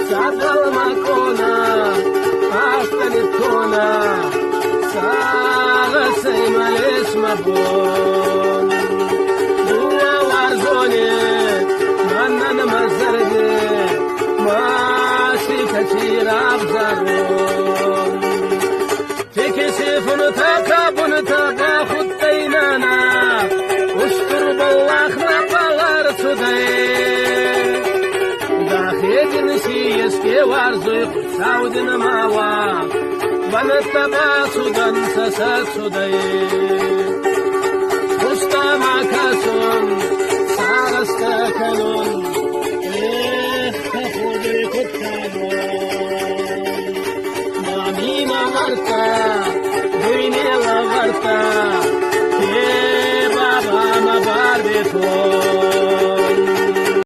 Sadalmakona, astanitona, sagasaymalis mabon. Dua warzone, manan mazarge, masi kachirab zaron. Tekesi funta kabunta ba khudtaynana, ushtur ballah na balar suday. Eski varzoy saudin mawa banataba sudan sasat suday usta makasun sarasta kanun